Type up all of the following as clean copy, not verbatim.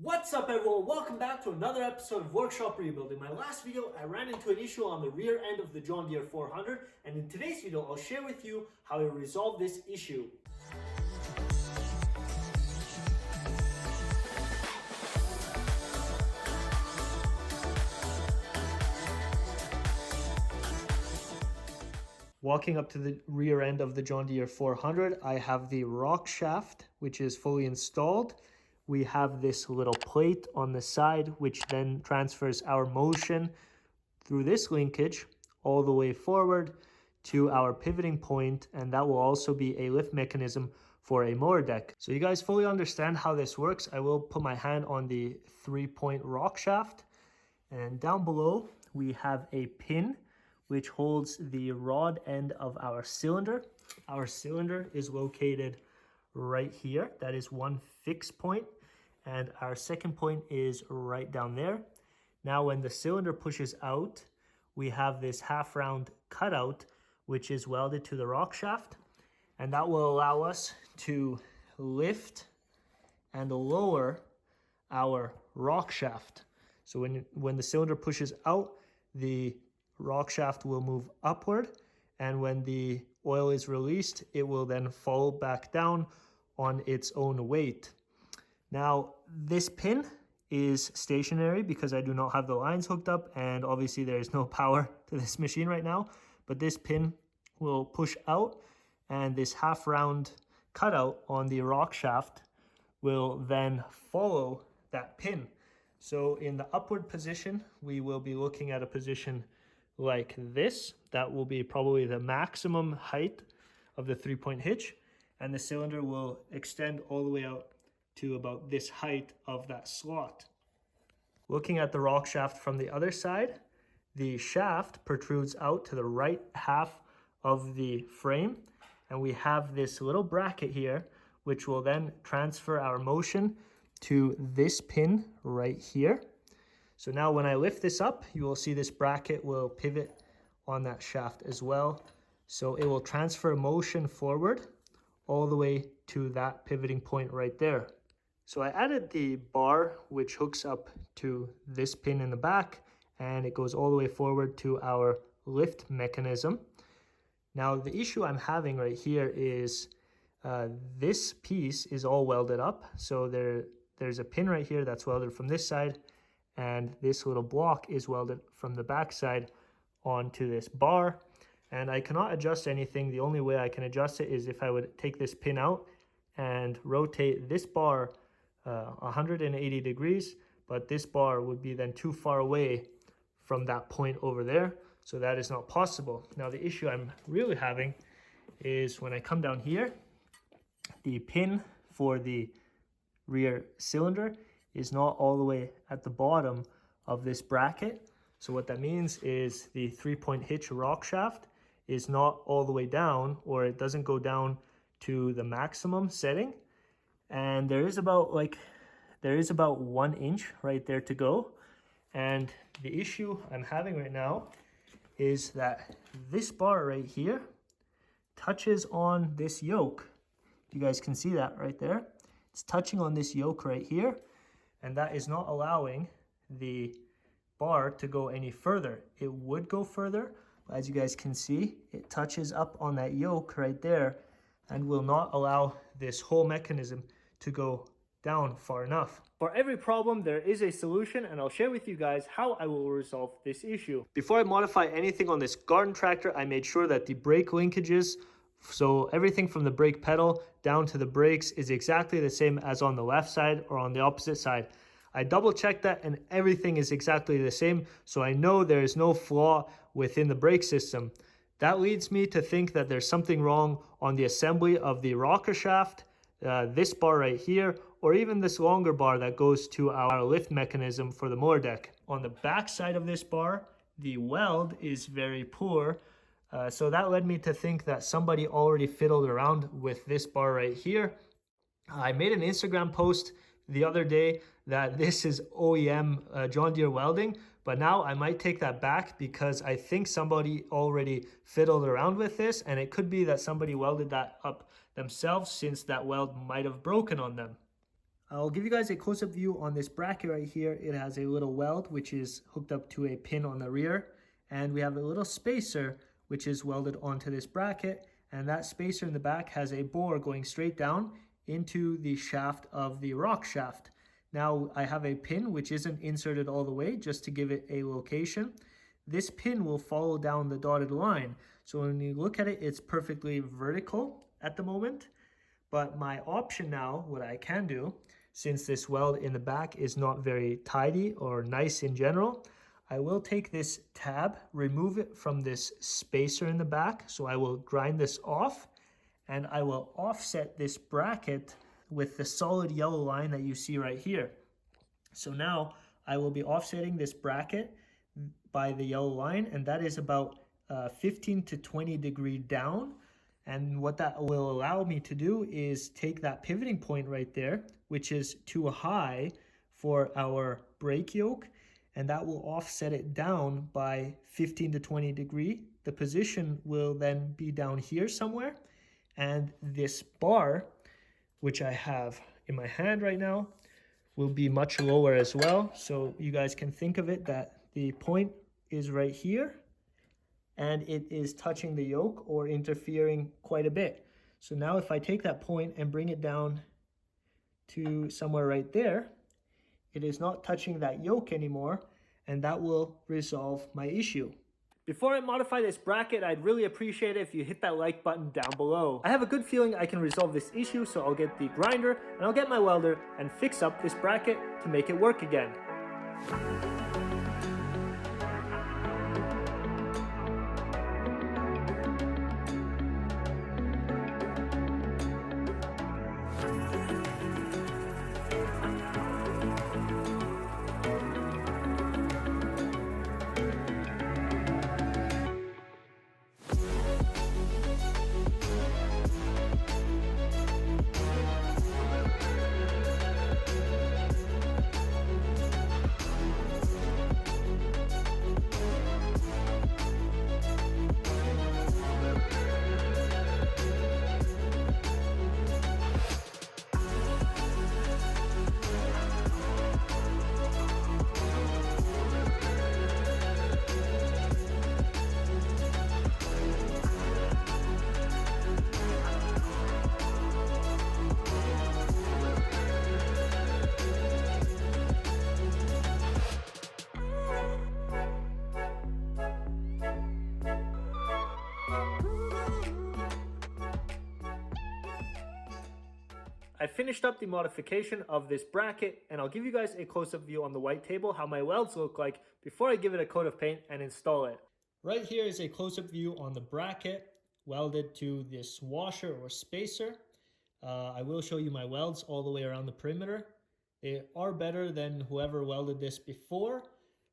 What's up everyone, welcome back to another episode of Workshop Rebuild. In my last video, I ran into an issue on the rear end of the John Deere 400, and in today's video, I'll share with you how I resolved this issue. Walking up to the rear end of the John Deere 400, I have the rock shaft, which is fully installed. We have this little plate on the side, which then transfers our motion through this linkage all the way forward to our pivoting point, and that will also be a lift mechanism for a mower deck. So you guys fully understand how this works. I will put my hand on the 3-point rock shaft, and down below we have a pin which holds the rod end of our cylinder. Our cylinder is located right here. That is one fixed point, and our second point is right down there. Now when the cylinder pushes out, we have this half round cutout which is welded to the rock shaft, and that will allow us to lift and lower our rock shaft. So when the cylinder pushes out, the rock shaft will move upward, and when the oil is released, it will then fall back down on its own weight. Now this pin is stationary because I do not have the lines hooked up, and obviously there is no power to this machine right now, but this pin will push out, and this half round cutout on the rock shaft will then follow that pin. So in the upward position, we will be looking at a position like this. That will be probably the maximum height of the 3-point hitch, and the cylinder will extend all the way out to about this height of that slot. Looking at the rock shaft from the other side, the shaft protrudes out to the right half of the frame, and we have this little bracket here which will then transfer our motion to this pin right here. So now when I lift this up, you will see this bracket will pivot on that shaft as well. So it will transfer motion forward all the way to that pivoting point right there. So I added the bar which hooks up to this pin in the back, and it goes all the way forward to our lift mechanism. Now the issue I'm having right here is this piece is all welded up. So there's a pin right here that's welded from this side, and this little block is welded from the back side onto this bar, and I cannot adjust anything. The only way I can adjust it is if I would take this pin out and rotate this bar 180 degrees, but this bar would be then too far away from that point over there, so that is not possible. Now the issue I'm really having is when I come down here, the pin for the rear cylinder is not all the way at the bottom of this bracket. So what that means is the 3-point hitch rock shaft is not all the way down, or it doesn't go down to the maximum setting, and there is about 1 inch right there to go. And the issue I'm having right now is that this bar right here touches on this yoke. You guys can see that right there. It's touching on this yoke right here, and that is not allowing the bar to go any further. It would go further, but as you guys can see, it touches up on that yoke right there and will not allow this whole mechanism to go down far enough. For every problem, there is a solution, and I'll share with you guys how I will resolve this issue. Before I modify anything on this garden tractor, I made sure that the brake linkages, so everything from the brake pedal down to the brakes, is exactly the same as on the left side or on the opposite side. I double checked that, and everything is exactly the same, so I know there is no flaw within the brake system. That leads me to think that there's something wrong on the assembly of the rocker shaft, this bar right here, or even this longer bar that goes to our lift mechanism for the mower deck. On the back side of this bar, the weld is very poor, so that led me to think that somebody already fiddled around with this bar right here. I made an Instagram post the other day that this is OEM John Deere welding, but now I might take that back because I think somebody already fiddled around with this, and it could be that somebody welded that up themselves since that weld might have broken on them. I'll give you guys a close-up view on this bracket right here. It has a little weld which is hooked up to a pin on the rear, and we have a little spacer which is welded onto this bracket, and that spacer in the back has a bore going straight down into the shaft of the rock shaft. Now I have a pin which isn't inserted all the way just to give it a location. This pin will follow down the dotted line. So when you look at it, it's perfectly vertical at the moment. But my option now, what I can do, since this weld in the back is not very tidy or nice in general, I will take this tab, remove it from this spacer in the back. So I will grind this off, and I will offset this bracket with the solid yellow line that you see right here. So now I will be offsetting this bracket by the yellow line, and that is about 15 to 20 degree down. And what that will allow me to do is take that pivoting point right there, which is too high for our brake yoke, and that will offset it down by 15 to 20 degree. The position will then be down here somewhere, and this bar, which I have in my hand right now, will be much lower as well. So you guys can think of it that the point is right here, and it is touching the yoke or interfering quite a bit. So now if I take that point and bring it down to somewhere right there, it is not touching that yoke anymore, and that will resolve my issue. Before I modify this bracket, I'd really appreciate it if you hit that like button down below. I have a good feeling I can resolve this issue, so I'll get the grinder and I'll get my welder and fix up this bracket to make it work again. I finished up the modification of this bracket, and I'll give you guys a close-up view on the white table how my welds look like before I give it a coat of paint and install it. Right here is a close-up view on the bracket welded to this washer or spacer. I will show you my welds all the way around the perimeter. They are better than whoever welded this before.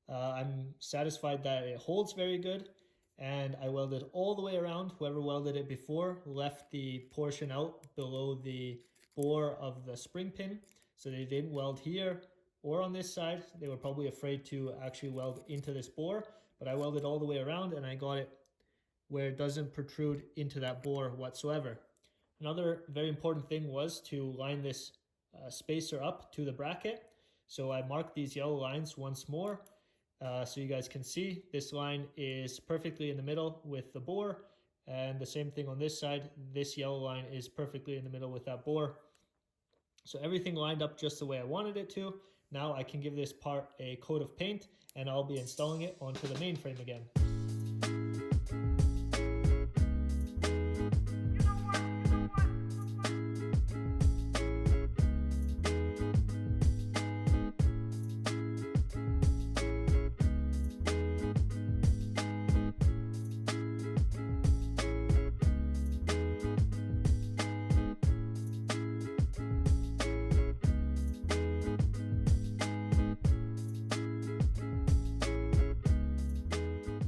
I'm satisfied that it holds very good, and I welded all the way around. Whoever welded it before left the portion out below the bore of the spring pin, so they didn't weld here or on this side. They were probably afraid to actually weld into this bore, but I welded all the way around and I got it where it doesn't protrude into that bore whatsoever. Another very important thing was to line this spacer up to the bracket. So I marked these yellow lines once more so you guys can see this line is perfectly in the middle with the bore, and the same thing on this side. This yellow line is perfectly in the middle with that bore. So everything lined up just the way I wanted it to. Now I can give this part a coat of paint, and I'll be installing it onto the mainframe again.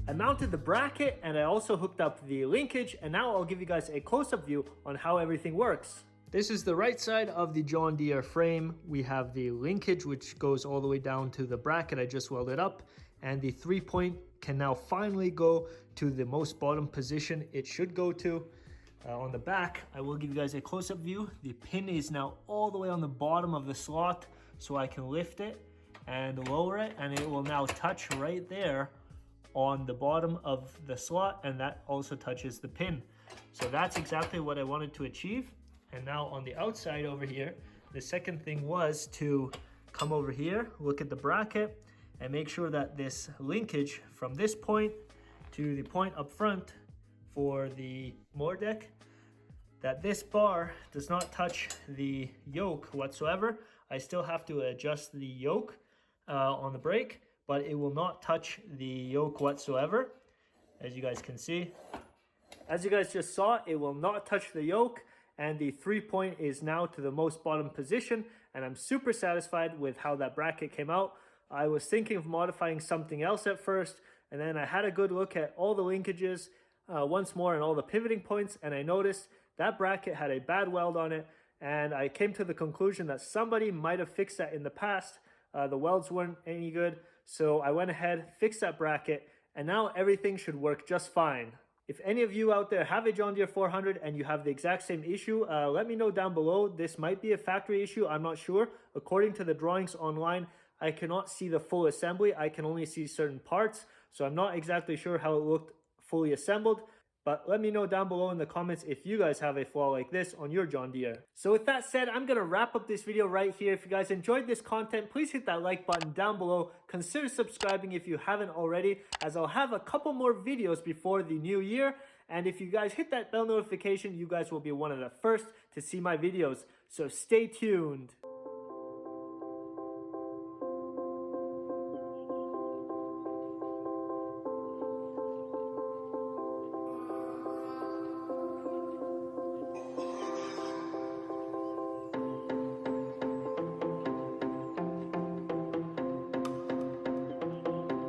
I mounted the bracket and I also hooked up the linkage, and now I'll give you guys a close-up view on how everything works. This is the right side of the John Deere frame. We have the linkage which goes all the way down to the bracket I just welded up, and the 3-point can now finally go to the most bottom position it should go to. On the back, I will give you guys a close-up view. The pin is now all the way on the bottom of the slot, so I can lift it and lower it, and it will now touch right there on the bottom of the slot, and that also touches the pin. So that's exactly what I wanted to achieve. And now on the outside over here, the second thing was to come over here, look at the bracket, and make sure that this linkage from this point to the point up front for the mower deck, that this bar does not touch the yoke whatsoever. I still have to adjust the yoke on the brake, but it will not touch the yoke whatsoever, as you guys can see. As you guys just saw, it will not touch the yoke, and the 3-point is now to the most bottom position, and I'm super satisfied with how that bracket came out. I was thinking of modifying something else at first, and then I had a good look at all the linkages once more and all the pivoting points, and I noticed that bracket had a bad weld on it, and I came to the conclusion that somebody might have fixed that in the past. The welds weren't any good, so I went ahead, fixed that bracket, and now everything should work just fine. If any of you out there have a John Deere 400 and you have the exact same issue, let me know down below. This might be a factory issue, I'm not sure. According to the drawings online, I cannot see the full assembly. I can only see certain parts, so I'm not exactly sure how it looked fully assembled. But let me know down below in the comments if you guys have a flaw like this on your John Deere. So with that said, I'm going to wrap up this video right here. If you guys enjoyed this content, please hit that like button down below. Consider subscribing if you haven't already, as I'll have a couple more videos before the new year. And if you guys hit that bell notification, you guys will be one of the first to see my videos. So stay tuned.